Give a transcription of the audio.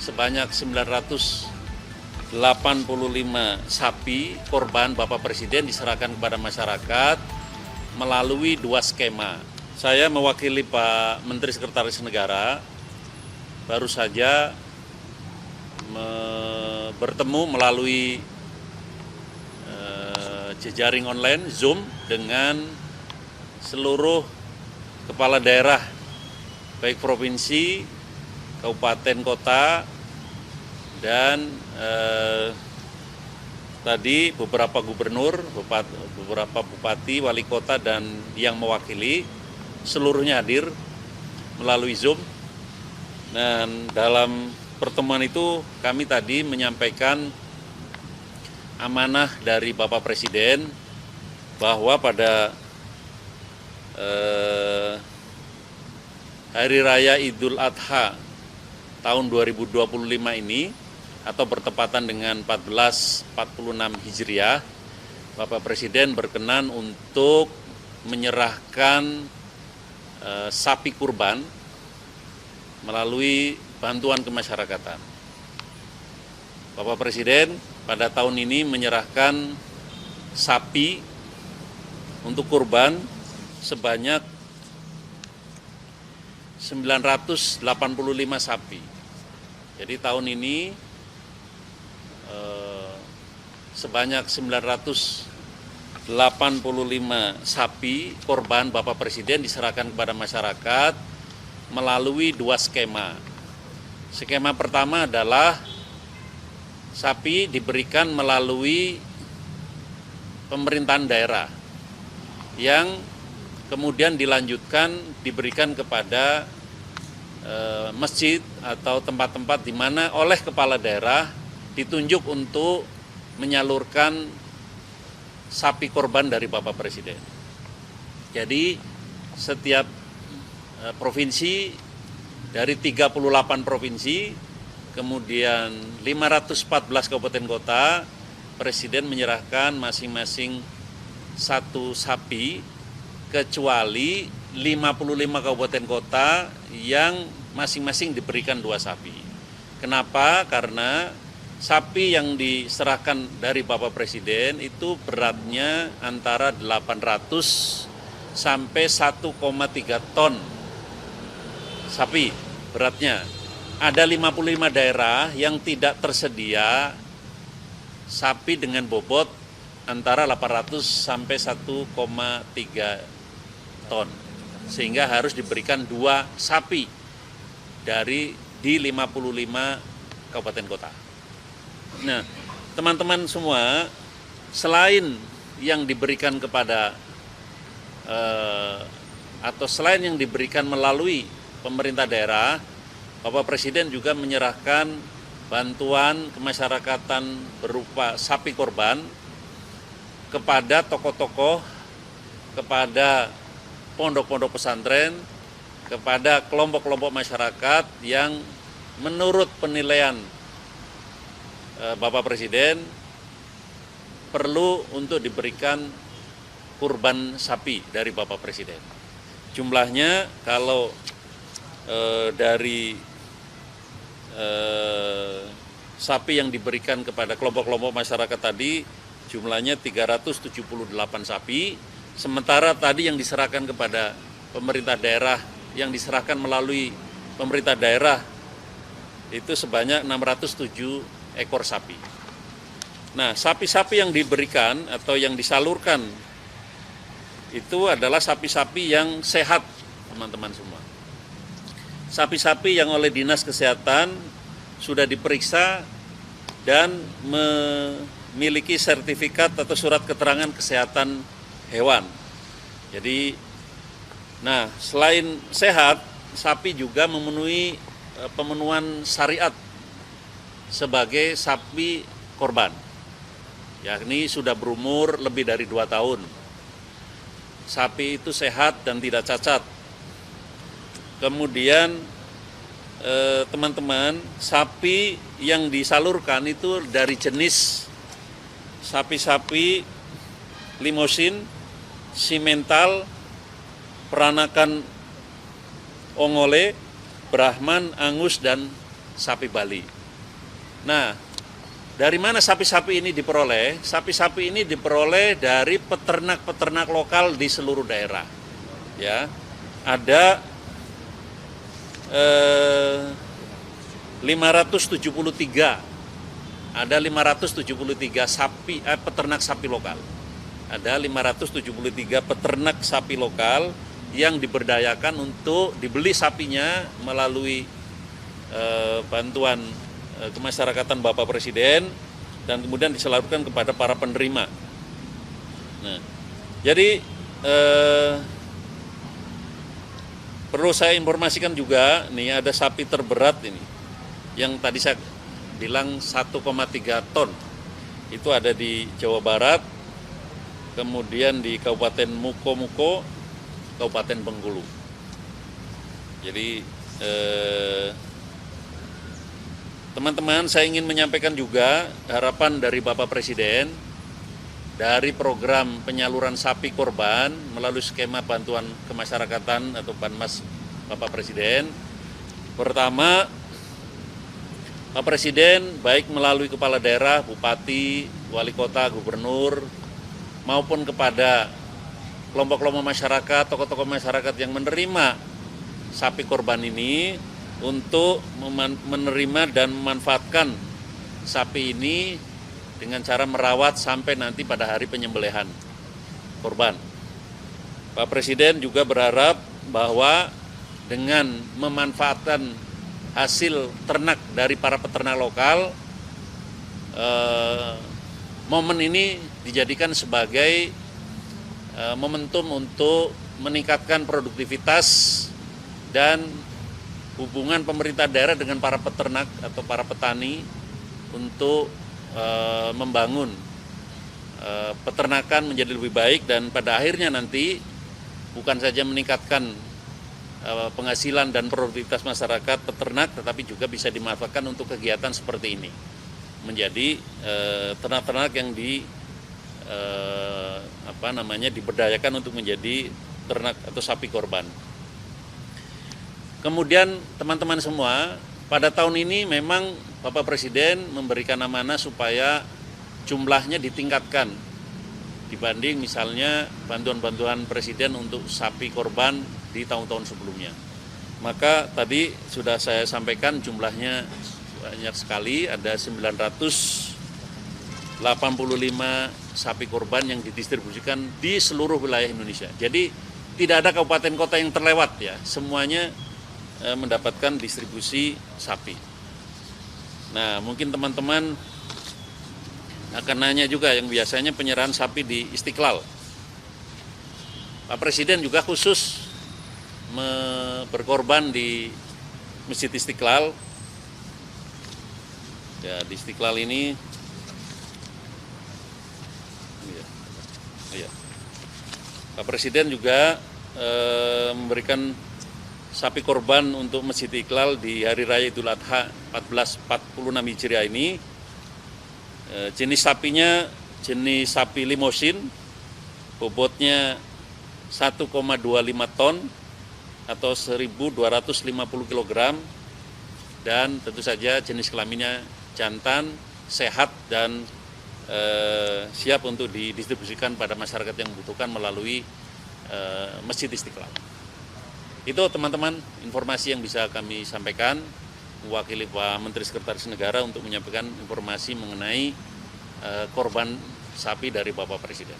sebanyak 985 sapi korban Bapak Presiden diserahkan kepada masyarakat melalui 2 skema. Saya mewakili Pak Menteri Sekretaris Negara baru saja bertemu melalui jejaring online Zoom dengan seluruh kepala daerah baik provinsi, kabupaten, kota, dan tadi beberapa gubernur, beberapa bupati, wali kota, dan yang mewakili seluruhnya hadir melalui Zoom. Dan dalam pertemuan itu kami tadi menyampaikan amanah dari Bapak Presiden bahwa pada Hari Raya Idul Adha tahun 2025 ini atau bertepatan dengan 1446 Hijriah, Bapak Presiden berkenan untuk menyerahkan sapi kurban melalui bantuan kemasyarakatan. Bapak Presiden pada tahun ini menyerahkan sapi untuk kurban sebanyak 985 sapi. Jadi tahun ini sebanyak 985 sapi korban Bapak Presiden diserahkan kepada masyarakat melalui 2 skema. Skema pertama adalah sapi diberikan melalui pemerintahan daerah yang kemudian dilanjutkan diberikan kepada masjid atau tempat-tempat di mana oleh kepala daerah ditunjuk untuk menyalurkan sapi korban dari Bapak Presiden. Jadi setiap provinsi dari 38 provinsi, kemudian 514 kabupaten kota, Presiden menyerahkan masing-masing 1 sapi, kecuali 55 kabupaten kota yang masing-masing diberikan 2 sapi. Kenapa? Karena sapi yang diserahkan dari Bapak Presiden itu beratnya antara 800 sampai 1,3 ton sapi beratnya. Ada 55 daerah yang tidak tersedia sapi dengan bobot antara 800 sampai 1,3 ton. Sehingga harus diberikan 2 sapi di 55 kabupaten kota. Nah, teman-teman semua, selain yang diberikan kepada atau selain yang diberikan melalui pemerintah daerah, Bapak Presiden juga menyerahkan bantuan kemasyarakatan berupa sapi korban kepada tokoh-tokoh, kepada pondok-pondok pesantren, kepada kelompok-kelompok masyarakat yang menurut penilaian Bapak Presiden perlu untuk diberikan kurban sapi dari Bapak Presiden. Jumlahnya kalau dari sapi yang diberikan kepada kelompok-kelompok masyarakat tadi jumlahnya 378 sapi, sementara tadi yang diserahkan kepada pemerintah daerah, yang diserahkan melalui pemerintah daerah itu sebanyak 607 ekor sapi. Nah, sapi-sapi yang diberikan atau yang disalurkan itu adalah sapi-sapi yang sehat, teman-teman semua. Sapi-sapi yang oleh Dinas Kesehatan sudah diperiksa dan memiliki sertifikat atau surat keterangan kesehatan hewan. Jadi, nah selain sehat, sapi juga memenuhi pemenuhan syariat sebagai sapi korban, yakni sudah berumur lebih dari 2 tahun. Sapi itu sehat dan tidak cacat. Kemudian teman-teman, sapi yang disalurkan itu dari jenis sapi-sapi limosin, simental, peranakan ongole, Brahman, Angus, dan sapi Bali. Nah, dari mana sapi-sapi ini diperoleh? Sapi-sapi ini diperoleh dari peternak-peternak lokal di seluruh daerah. Ya, ada 573 sapi peternak sapi lokal. Ada 573 peternak sapi lokal yang diberdayakan untuk dibeli sapinya melalui bantuan kemasyarakatan Bapak Presiden dan kemudian disalurkan kepada para penerima. Nah, jadi perlu saya informasikan juga, nih ada sapi terberat ini, yang tadi saya bilang 1,3 ton, itu ada di Jawa Barat, kemudian di Kabupaten Muko, Kabupaten Bengkulu. Jadi teman-teman, saya ingin menyampaikan juga harapan dari Bapak Presiden dari program penyaluran sapi korban melalui skema bantuan kemasyarakatan atau Banmas Bapak Presiden. Pertama, Pak Presiden baik melalui kepala daerah, bupati, wali kota, gubernur, maupun kepada kelompok-kelompok masyarakat, tokoh-tokoh masyarakat yang menerima sapi korban ini untuk menerima dan memanfaatkan sapi ini dengan cara merawat sampai nanti pada hari penyembelihan korban. Pak Presiden juga berharap bahwa dengan memanfaatkan hasil ternak dari para peternak lokal, momen ini dijadikan sebagai momentum untuk meningkatkan produktivitas dan hubungan pemerintah daerah dengan para peternak atau para petani untuk membangun peternakan menjadi lebih baik dan pada akhirnya nanti bukan saja meningkatkan penghasilan dan produktivitas masyarakat peternak, tetapi juga bisa dimanfaatkan untuk kegiatan seperti ini menjadi ternak-ternak yang diberdayakan untuk menjadi ternak atau sapi korban. Kemudian teman-teman semua, pada tahun ini memang Bapak Presiden memberikan amanah supaya jumlahnya ditingkatkan dibanding misalnya bantuan-bantuan Presiden untuk sapi korban di tahun-tahun sebelumnya. Maka tadi sudah saya sampaikan jumlahnya banyak sekali, ada 985 sapi korban yang didistribusikan di seluruh wilayah Indonesia. Jadi tidak ada kabupaten kota yang terlewat ya, semuanya mendapatkan distribusi sapi. Nah, mungkin teman-teman akan nanya juga yang biasanya penyerahan sapi di Istiqlal. Pak Presiden juga khusus berkorban di Masjid Istiqlal. Ya, di Istiqlal ini Pak Presiden juga memberikan sapi korban untuk Masjid Istiqlal di Hari Raya Idul Adha 1446 Hijriah ini. Jenis sapinya jenis sapi limosin, bobotnya 1,25 ton atau 1.250 kg, dan tentu saja jenis kelaminnya jantan, sehat, dan siap untuk didistribusikan pada masyarakat yang membutuhkan melalui Masjid Istiqlal. Itu teman-teman informasi yang bisa kami sampaikan, mewakili Pak Menteri Sekretaris Negara untuk menyampaikan informasi mengenai korban sapi dari Bapak Presiden.